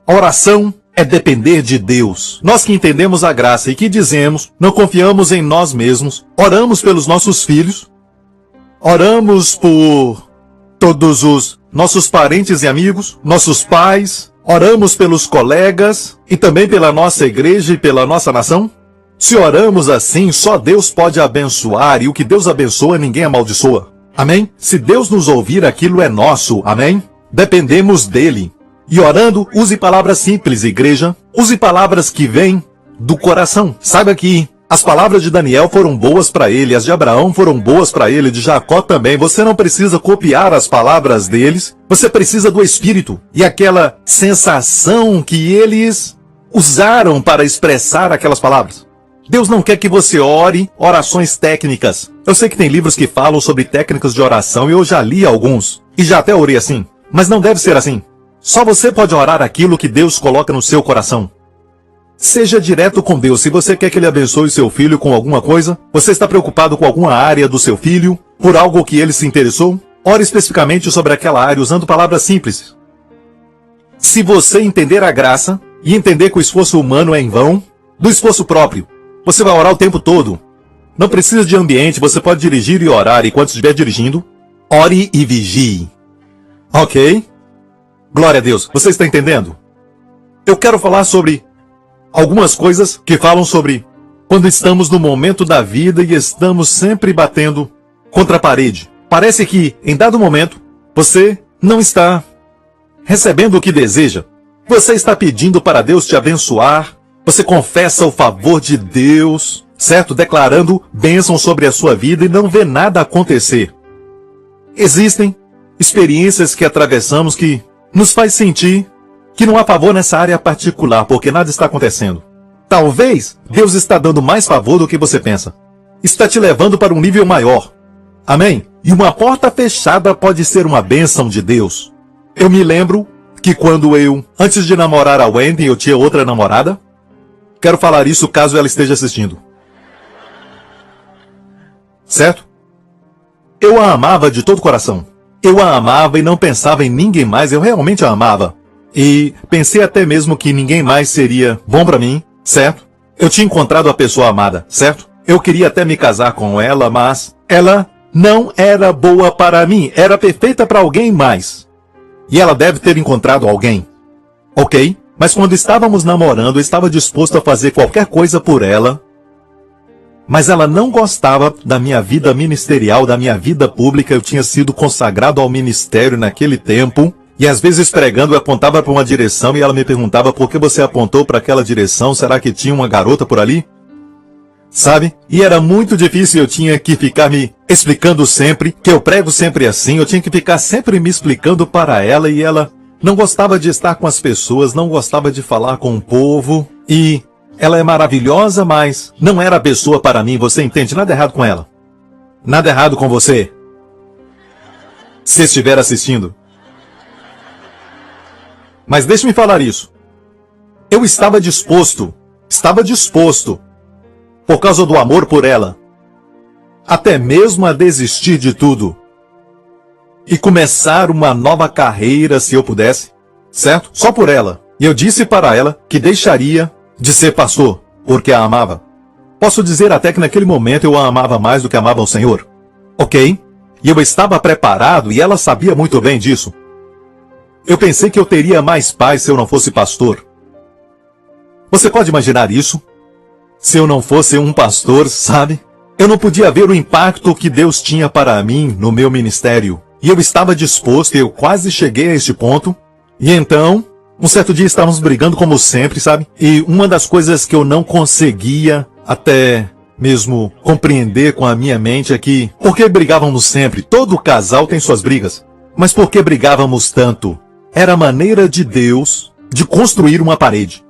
A oração é depender de Deus. Nós que entendemos a graça e que dizemos, não confiamos em nós mesmos, oramos pelos nossos filhos, oramos por todos os nossos parentes e amigos, nossos pais, oramos pelos colegas e também pela nossa igreja e pela nossa nação. Se oramos assim, só Deus pode abençoar, e o que Deus abençoa, ninguém amaldiçoa. Amém? Se Deus nos ouvir, aquilo é nosso. Amém? Dependemos dele. E orando, use palavras simples, igreja. Use palavras que vêm do coração. Saiba que as palavras de Daniel foram boas para ele, as de Abraão foram boas para ele, de Jacó também. Você não precisa copiar as palavras deles. Você precisa do Espírito e aquela sensação que eles usaram para expressar aquelas palavras. Deus não quer que você ore orações técnicas. Eu sei que tem livros que falam sobre técnicas de oração e eu já li alguns. E já até orei assim. Mas não deve ser assim. Só você pode orar aquilo que Deus coloca no seu coração. Seja direto com Deus. Se você quer que Ele abençoe seu filho com alguma coisa, você está preocupado com alguma área do seu filho, por algo que ele se interessou, ore especificamente sobre aquela área usando palavras simples. Se você entender a graça e entender que o esforço humano é em vão, do esforço próprio, você vai orar o tempo todo. Não precisa de ambiente, você pode dirigir e orar, e quando estiver dirigindo, ore e vigie. Ok? Glória a Deus. Você está entendendo? Eu quero falar sobre algumas coisas que falam sobre quando estamos no momento da vida e estamos sempre batendo contra a parede. Parece que, em dado momento, você não está recebendo o que deseja. Você está pedindo para Deus te abençoar. Você confessa o favor de Deus, certo? Declarando bênção sobre a sua vida e não vê nada acontecer. Existem experiências que atravessamos que nos faz sentir que não há favor nessa área particular, porque nada está acontecendo. Talvez Deus está dando mais favor do que você pensa. Está te levando para um nível maior. Amém? E uma porta fechada pode ser uma bênção de Deus. Eu me lembro que quando antes de namorar a Wendy, eu tinha outra namorada. Quero falar isso caso ela esteja assistindo. Certo? Eu a amava de todo o coração. Eu a amava e não pensava em ninguém mais, eu realmente a amava. E pensei até mesmo que ninguém mais seria bom pra mim, certo? Eu tinha encontrado a pessoa amada, certo? Eu queria até me casar com ela, mas ela não era boa para mim, era perfeita para alguém mais. E ela deve ter encontrado alguém. Ok? Mas quando estávamos namorando, eu estava disposto a fazer qualquer coisa por ela. Mas ela não gostava da minha vida ministerial, da minha vida pública. Eu tinha sido consagrado ao ministério naquele tempo. E às vezes pregando, eu apontava para uma direção e ela me perguntava por que você apontou para aquela direção. Será que tinha uma garota por ali? Sabe? E era muito difícil, eu tinha que ficar me explicando sempre, que eu prego sempre assim. Eu tinha que ficar sempre me explicando para ela e ela não gostava de estar com as pessoas, não gostava de falar com o povo. E ela é maravilhosa, mas não era a pessoa para mim, você entende? Nada errado com ela. Nada errado com você. Se estiver assistindo. Mas deixe-me falar isso. Eu estava disposto, por causa do amor por ela, até mesmo a desistir de tudo. E começar uma nova carreira se eu pudesse, certo? Só por ela. E eu disse para ela que deixaria de ser pastor, porque a amava. Posso dizer até que naquele momento eu a amava mais do que amava o Senhor. Ok? E eu estava preparado e ela sabia muito bem disso. Eu pensei que eu teria mais paz se eu não fosse pastor. Você pode imaginar isso? Se eu não fosse um pastor, sabe? Eu não podia ver o impacto que Deus tinha para mim no meu ministério. E eu estava disposto, eu quase cheguei a este ponto. E então, um certo dia estávamos brigando como sempre, sabe? E uma das coisas que eu não conseguia até mesmo compreender com a minha mente é que, por que brigávamos sempre? Todo casal tem suas brigas. Mas por que brigávamos tanto? Era a maneira de Deus de construir uma parede.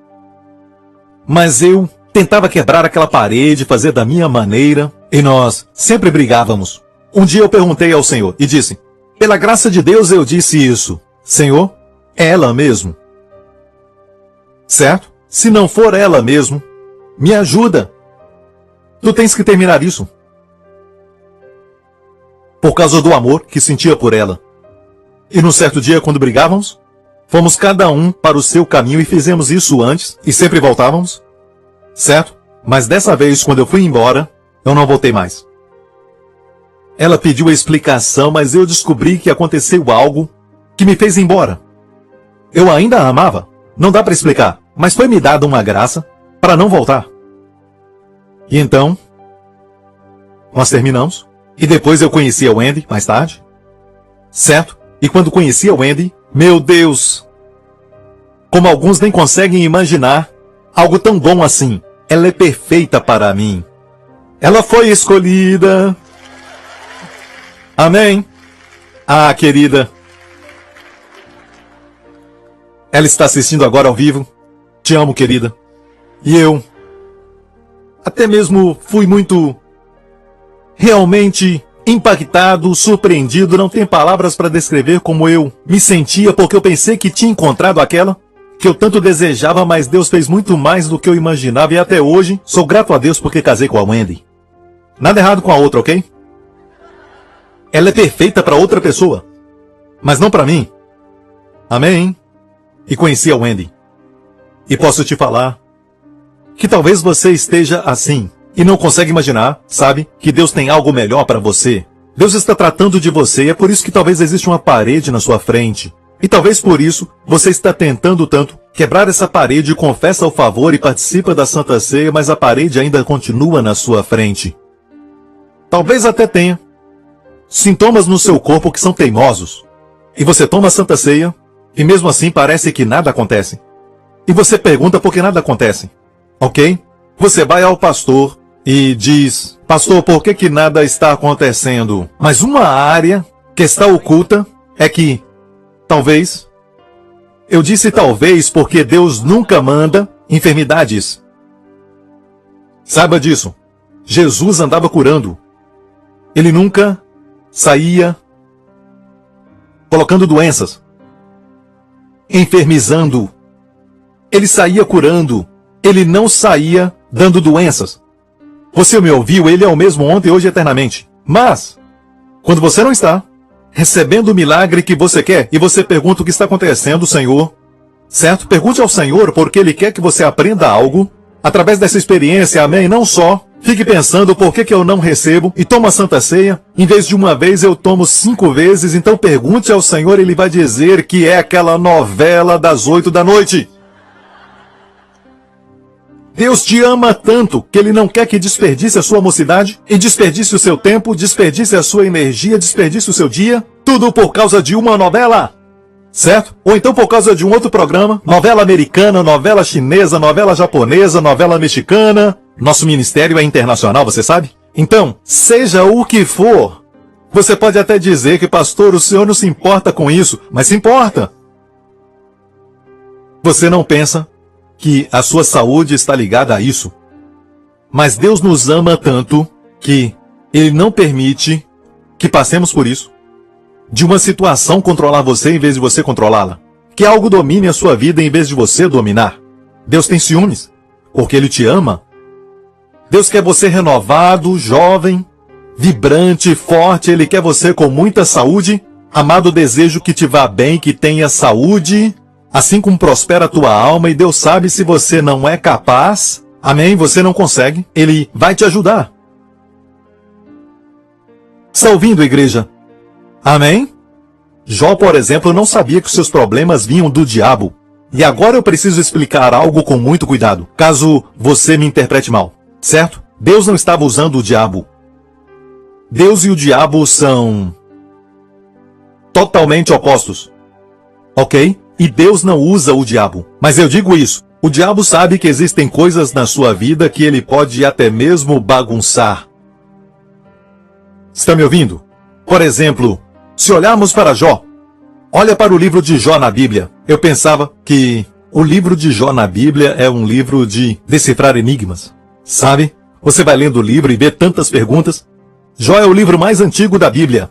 Mas eu tentava quebrar aquela parede, fazer da minha maneira, e nós sempre brigávamos. Um dia eu perguntei ao Senhor e disse, pela graça de Deus eu disse isso. Senhor, é ela mesmo. Certo? Se não for ela mesmo, me ajuda. Tu tens que terminar isso. Por causa do amor que sentia por ela. E num certo dia, quando brigávamos, Fomos cada um para o seu caminho e fizemos isso antes e sempre voltávamos, certo? Mas dessa vez, quando eu fui embora, eu não voltei mais. Ela pediu a explicação, mas eu descobri que aconteceu algo que me fez ir embora. Eu ainda a amava, não dá para explicar, mas foi me dada uma graça para não voltar. E então, nós terminamos, e depois eu conheci a Wendy mais tarde, certo? E quando conheci a Wendy, meu Deus, como alguns nem conseguem imaginar algo tão bom assim. Ela é perfeita para mim. Ela foi escolhida. Amém? Ah, querida. Ela está assistindo agora ao vivo. Te amo, querida. E eu até mesmo fui muito realmente impactado, surpreendido. Não tem palavras para descrever como eu me sentia, porque eu pensei que tinha encontrado aquela que eu tanto desejava, mas Deus fez muito mais do que eu imaginava e até hoje sou grato a Deus porque casei com a Wendy. Nada errado com a outra, ok? Ela é perfeita para outra pessoa, mas não para mim. Amém? E conheci a Wendy. E posso te falar que talvez você esteja assim e não consegue imaginar, sabe, que Deus tem algo melhor para você. Deus está tratando de você e é por isso que talvez exista uma parede na sua frente. E talvez por isso você está tentando tanto quebrar essa parede, confessa o favor e participa da Santa Ceia, mas a parede ainda continua na sua frente. Talvez até tenha sintomas no seu corpo que são teimosos. E você toma a Santa Ceia e mesmo assim parece que nada acontece. E você pergunta por que nada acontece. Ok? Você vai ao pastor e diz: pastor, por que nada está acontecendo? Mas uma área que está oculta é que talvez, eu disse talvez porque Deus nunca manda enfermidades. Saiba disso. Jesus andava curando. Ele nunca saía colocando doenças, enfermizando. Ele saía curando. Ele não saía dando doenças. Você me ouviu? Ele é o mesmo ontem, hoje e eternamente. Mas, quando você não está recebendo o milagre que você quer, e você pergunta o que está acontecendo, Senhor, certo? Pergunte ao Senhor, porque Ele quer que você aprenda algo através dessa experiência, amém? Não só fique pensando por que eu não recebo e tomo a Santa Ceia, em vez de uma vez eu tomo 5 vezes, então pergunte ao Senhor, Ele vai dizer que é aquela novela das 8 da noite. Deus te ama tanto que Ele não quer que desperdice a sua mocidade e desperdice o seu tempo, desperdice a sua energia, desperdice o seu dia, tudo por causa de uma novela, certo? Ou então por causa de um outro programa, novela americana, novela chinesa, novela japonesa, novela mexicana. Nosso ministério é internacional, você sabe? Então, seja o que for, você pode até dizer que, pastor, o senhor não se importa com isso, mas se importa. Você não pensa que a sua saúde está ligada a isso. Mas Deus nos ama tanto que Ele não permite que passemos por isso. De uma situação controlar você em vez de você controlá-la. Que algo domine a sua vida em vez de você dominar. Deus tem ciúmes, porque Ele te ama. Deus quer você renovado, jovem, vibrante, forte. Ele quer você com muita saúde. Amado, desejo que te vá bem, que tenha saúde, assim como prospera a tua alma, e Deus sabe se você não é capaz, amém, você não consegue, Ele vai te ajudar. Está ouvindo, igreja? Amém? Jó, por exemplo, não sabia que os seus problemas vinham do diabo. E agora eu preciso explicar algo com muito cuidado, caso você me interprete mal, certo? Deus não estava usando o diabo. Deus e o diabo são totalmente opostos, ok? E Deus não usa o diabo. Mas eu digo isso. O diabo sabe que existem coisas na sua vida que ele pode até mesmo bagunçar. Está me ouvindo? Por exemplo, se olharmos para Jó, olha para o livro de Jó na Bíblia. Eu pensava que o livro de Jó na Bíblia é um livro de decifrar enigmas. Sabe? Você vai lendo o livro e vê tantas perguntas. Jó é o livro mais antigo da Bíblia.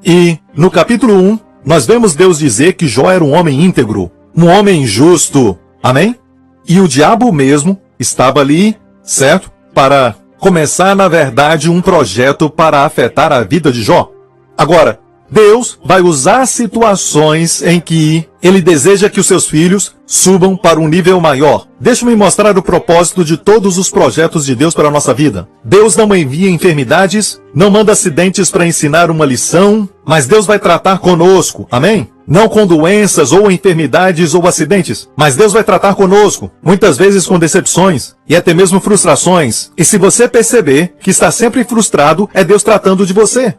E no capítulo 1, nós vemos Deus dizer que Jó era um homem íntegro, um homem justo. Amém? E o diabo mesmo estava ali, certo? Para começar, na verdade, um projeto para afetar a vida de Jó. Agora, Deus vai usar situações em que Ele deseja que os seus filhos subam para um nível maior. Deixa-me mostrar o propósito de todos os projetos de Deus para a nossa vida. Deus não envia enfermidades, não manda acidentes para ensinar uma lição, mas Deus vai tratar conosco, amém? Não com doenças ou enfermidades ou acidentes, mas Deus vai tratar conosco, muitas vezes com decepções e até mesmo frustrações. E se você perceber que está sempre frustrado, é Deus tratando de você.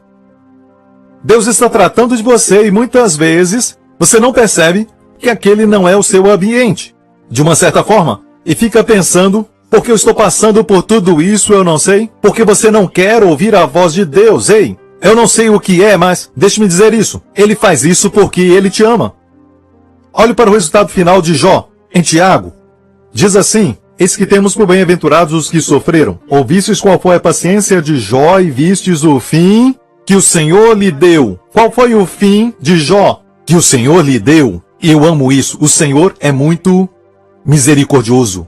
Deus está tratando de você e muitas vezes você não percebe que aquele não é o seu ambiente, de uma certa forma, e fica pensando, por que eu estou passando por tudo isso, eu não sei? Porque você não quer ouvir a voz de Deus, ei? Eu não sei o que é, mas deixe-me dizer isso. Ele faz isso porque Ele te ama. Olhe para o resultado final de Jó, em Tiago. Diz assim, eis que temos por bem-aventurados os que sofreram. Ouvistes qual foi a paciência de Jó e vistes o fim que o Senhor lhe deu. Qual foi o fim de Jó que o Senhor lhe deu? E eu amo isso. O Senhor é muito misericordioso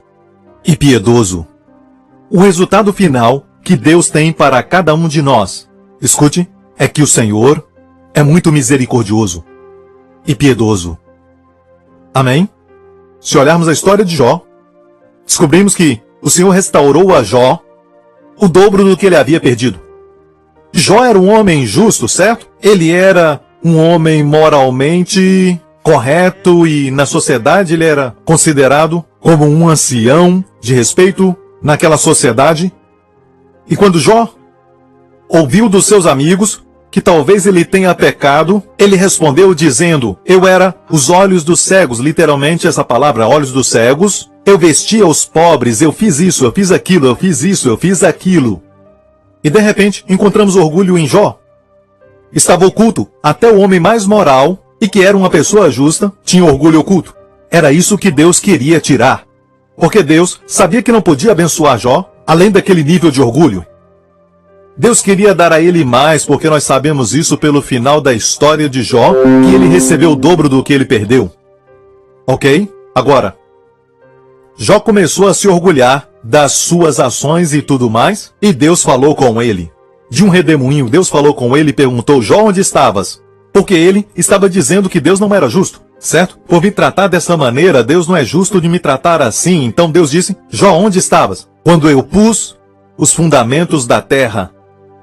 e piedoso. O resultado final que Deus tem para cada um de nós, escute, é que o Senhor é muito misericordioso e piedoso. Amém? Se olharmos a história de Jó, descobrimos que o Senhor restaurou a Jó o dobro do que ele havia perdido. Jó era um homem justo, certo? Ele era um homem moralmente correto e na sociedade ele era considerado como um ancião de respeito naquela sociedade. E quando Jó ouviu dos seus amigos que talvez ele tenha pecado, ele respondeu dizendo, eu era os olhos dos cegos, literalmente essa palavra, olhos dos cegos, eu vestia os pobres, eu fiz isso, eu fiz aquilo, eu fiz isso, eu fiz aquilo. E de repente, encontramos orgulho em Jó. Estava oculto, até o homem mais moral, e que era uma pessoa justa, tinha orgulho oculto. Era isso que Deus queria tirar. Porque Deus sabia que não podia abençoar Jó, além daquele nível de orgulho. Deus queria dar a ele mais, porque nós sabemos isso pelo final da história de Jó, que ele recebeu o dobro do que ele perdeu. Ok? Agora, Jó começou a se orgulhar das suas ações e tudo mais, e Deus falou com ele. De um redemoinho, Deus falou com ele e perguntou, Jó, onde estavas? Porque ele estava dizendo que Deus não era justo, certo? Por me tratar dessa maneira, Deus não é justo de me tratar assim. Então Deus disse, Jó, onde estavas? Quando eu pus os fundamentos da terra,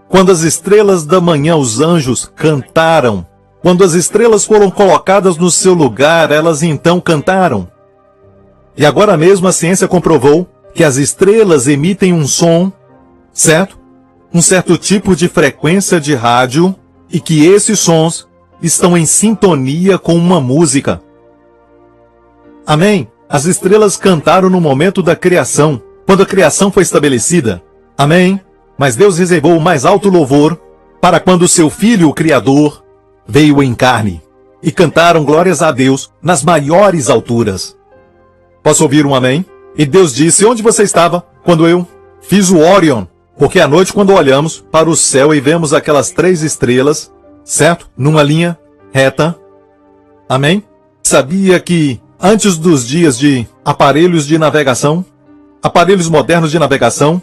quando as estrelas da manhã, os anjos, cantaram, quando as estrelas foram colocadas no seu lugar, elas então cantaram. E agora mesmo a ciência comprovou que as estrelas emitem um som, certo? Um certo tipo de frequência de rádio, e que esses sons estão em sintonia com uma música. Amém? As estrelas cantaram no momento da criação, quando a criação foi estabelecida. Amém? Mas Deus reservou o mais alto louvor para quando o seu Filho, o Criador, veio em carne. E cantaram glórias a Deus nas maiores alturas. Posso ouvir um amém? E Deus disse, onde você estava quando eu fiz o Órion? Porque à noite, quando olhamos para o céu e vemos aquelas 3 estrelas, certo? Numa linha reta. Amém? Sabia que antes dos dias de aparelhos de navegação, aparelhos modernos de navegação,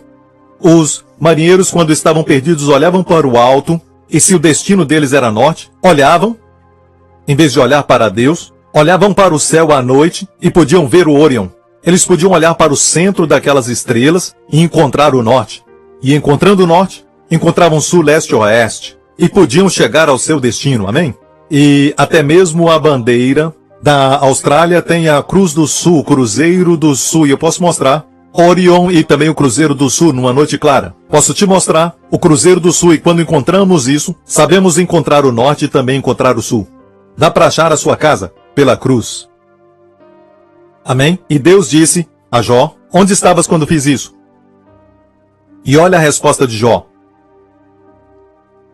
os marinheiros, quando estavam perdidos, olhavam para o alto, e se o destino deles era norte, olhavam, em vez de olhar para Deus, olhavam para o céu à noite e podiam ver o Órion. Eles podiam olhar para o centro daquelas estrelas e encontrar o norte. E encontrando o norte, encontravam sul, leste e oeste. E podiam chegar ao seu destino, amém? E até mesmo a bandeira da Austrália tem a Cruz do Sul, Cruzeiro do Sul. E eu posso mostrar Orion e também o Cruzeiro do Sul numa noite clara. Posso te mostrar o Cruzeiro do Sul e quando encontramos isso, sabemos encontrar o norte e também encontrar o sul. Dá para achar a sua casa pela cruz. Amém? E Deus disse a Jó, onde estavas quando fiz isso? E olha a resposta de Jó.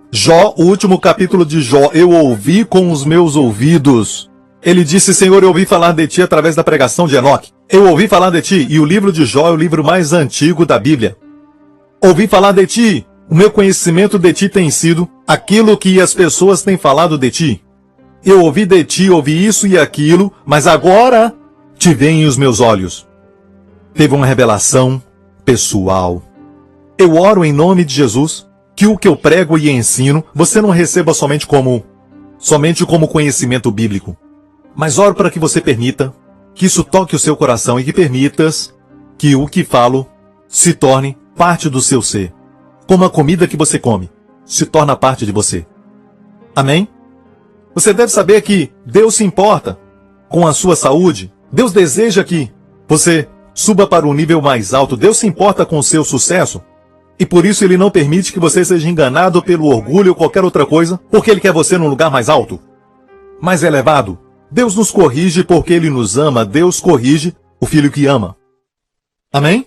Jó, o último capítulo de Jó, eu ouvi com os meus ouvidos. Ele disse, Senhor, eu ouvi falar de ti através da pregação de Enoque. Eu ouvi falar de ti, e o livro de Jó é o livro mais antigo da Bíblia. Ouvi falar de ti, o meu conhecimento de ti tem sido aquilo que as pessoas têm falado de ti. Eu ouvi de ti, ouvi isso e aquilo, mas agora te veem os meus olhos. Teve uma revelação pessoal. Eu oro em nome de Jesus, que o que eu prego e ensino, você não receba somente como somente como conhecimento bíblico. Mas oro para que você permita que isso toque o seu coração e que permitas que o que falo se torne parte do seu ser. Como a comida que você come se torna parte de você. Amém? Você deve saber que Deus se importa com a sua saúde. Deus deseja que você suba para um nível mais alto. Deus se importa com o seu sucesso. E por isso Ele não permite que você seja enganado pelo orgulho ou qualquer outra coisa, porque Ele quer você num lugar mais alto, mais elevado. Deus nos corrige porque Ele nos ama. Deus corrige o filho que ama. Amém?